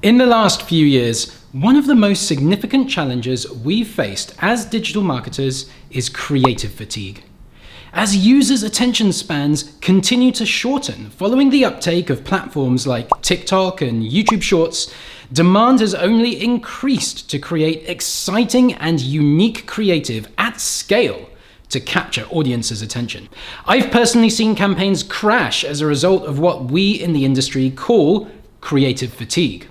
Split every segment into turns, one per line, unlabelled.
In the last few years, one of the most significant challenges we've faced as digital marketers is creative fatigue. As users' attention spans continue to shorten following the uptake of platforms like TikTok and YouTube Shorts, demand has only increased to create exciting and unique creative at scale to capture audiences' attention. I've personally seen campaigns crash as a result of what we in the industry call creative fatigue.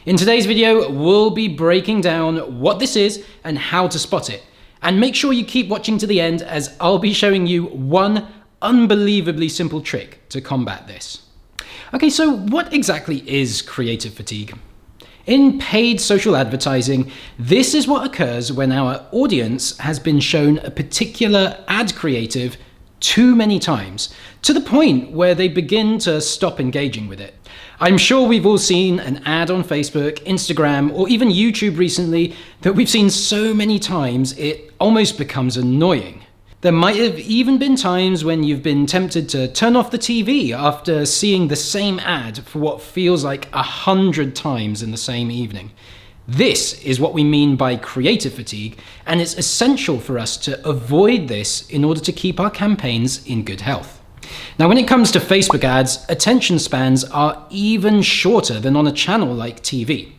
In today's video, we'll be breaking down what this is and how to spot it. And make sure you keep watching to the end, as I'll be showing you one unbelievably simple trick to combat this. Okay, so what exactly is creative fatigue? In paid social advertising, this is what occurs when our audience has been shown a particular ad creative too many times, to the point where they begin to stop engaging with it. I'm sure we've all seen an ad on Facebook, Instagram, or even YouTube recently that we've seen so many times it almost becomes annoying. There might have even been times when you've been tempted to turn off the TV after seeing the same ad for what feels like 100 times in the same evening. This is what we mean by creative fatigue, and it's essential for us to avoid this in order to keep our campaigns in good health. Now, when it comes to Facebook ads, attention spans are even shorter than on a channel like TV.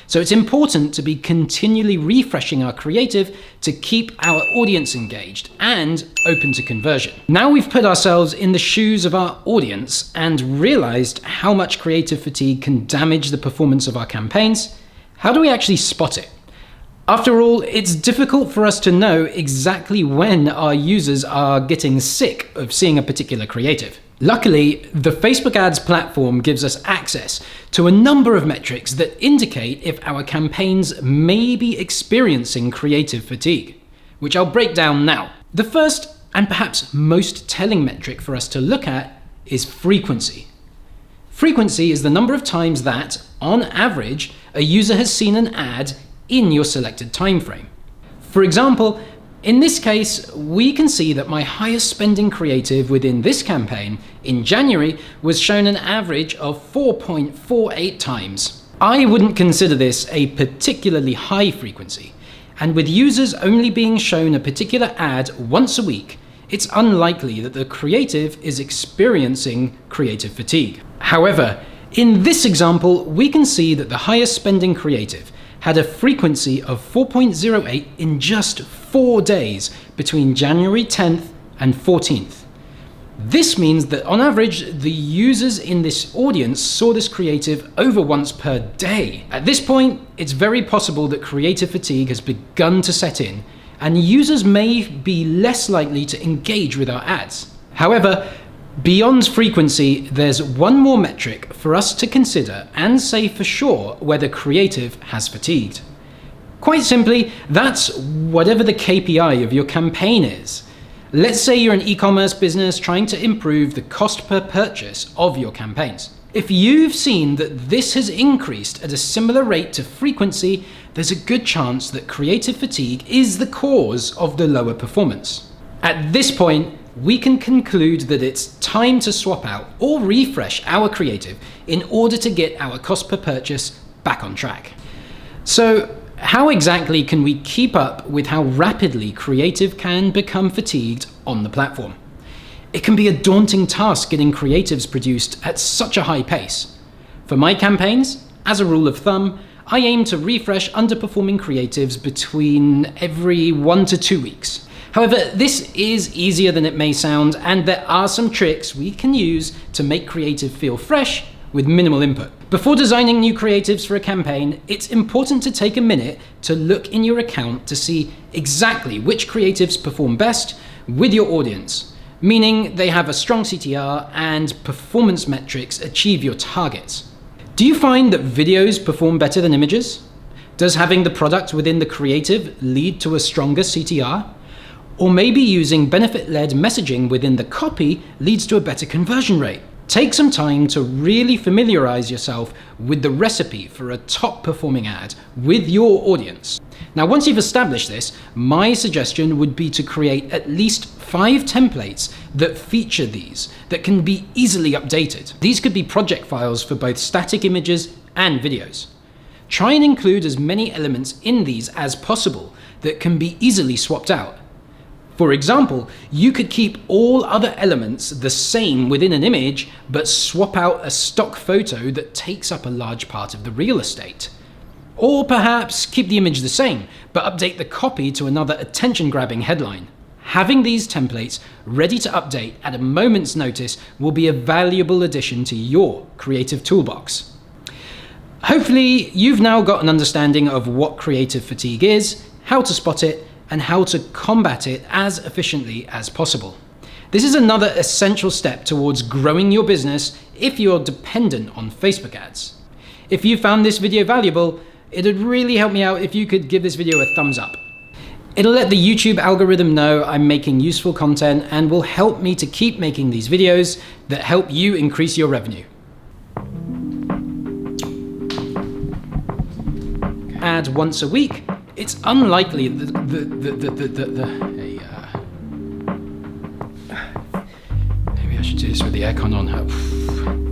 So it's important to be continually refreshing our creative to keep our audience engaged and open to conversion. Now we've put ourselves in the shoes of our audience and realized how much creative fatigue can damage the performance of our campaigns. How do we actually spot it? After all, it's difficult for us to know exactly when our users are getting sick of seeing a particular creative. Luckily, the Facebook ads platform gives us access to a number of metrics that indicate if our campaigns may be experiencing creative fatigue, which I'll break down now. The first and perhaps most telling metric for us to look at is frequency. Frequency is the number of times that, on average, a user has seen an ad in your selected time frame. For example, in this case, we can see that my highest spending creative within this campaign in January was shown an average of 4.48 times. I wouldn't consider this a particularly high frequency, and with users only being shown a particular ad once a week, it's unlikely that the creative is experiencing creative fatigue. However, in this example, we can see that the highest spending creative had a frequency of 4.08 in just 4 days between January 10th and 14th. This means that on average, the users in this audience saw this creative over once per day. At this point, it's very possible that creative fatigue has begun to set in, and users may be less likely to engage with our ads. However, beyond frequency, there's one more metric for us to consider and say for sure whether creative has fatigued. Quite simply, that's whatever the KPI of your campaign is. Let's say you're an e-commerce business trying to improve the cost per purchase of your campaigns. If you've seen that this has increased at a similar rate to frequency, there's a good chance that creative fatigue is the cause of the lower performance. At this point, we can conclude that it's time to swap out or refresh our creative in order to get our cost per purchase back on track. So, how exactly can we keep up with how rapidly creative can become fatigued on the platform? It can be a daunting task getting creatives produced at such a high pace. For my campaigns, as a rule of thumb, I aim to refresh underperforming creatives between every 1 to 2 weeks. However, this is easier than it may sound, and there are some tricks we can use to make creative feel fresh with minimal input. Before designing new creatives for a campaign, it's important to take a minute to look in your account to see exactly which creatives perform best with your audience, meaning they have a strong CTR and performance metrics achieve your targets. Do you find that videos perform better than images? Does having the product within the creative lead to a stronger CTR? Or maybe using benefit-led messaging within the copy leads to a better conversion rate. Take some time to really familiarize yourself with the recipe for a top-performing ad with your audience. Now, once you've established this, my suggestion would be to create at least 5 templates that feature these, that can be easily updated. These could be project files for both static images and videos. Try and include as many elements in these as possible that can be easily swapped out. For example, you could keep all other elements the same within an image, but swap out a stock photo that takes up a large part of the real estate. Or perhaps keep the image the same, but update the copy to another attention-grabbing headline. Having these templates ready to update at a moment's notice will be a valuable addition to your creative toolbox. Hopefully, you've now got an understanding of what creative fatigue is, how to spot it, and how to combat it as efficiently as possible. This is another essential step towards growing your business if you're dependent on Facebook ads. If you found this video valuable, it'd really help me out if you could give this video a thumbs up. It'll let the YouTube algorithm know I'm making useful content and will help me to keep making these videos that help you increase your revenue. Ad once a week. It's unlikely that maybe I should do this with the aircon on.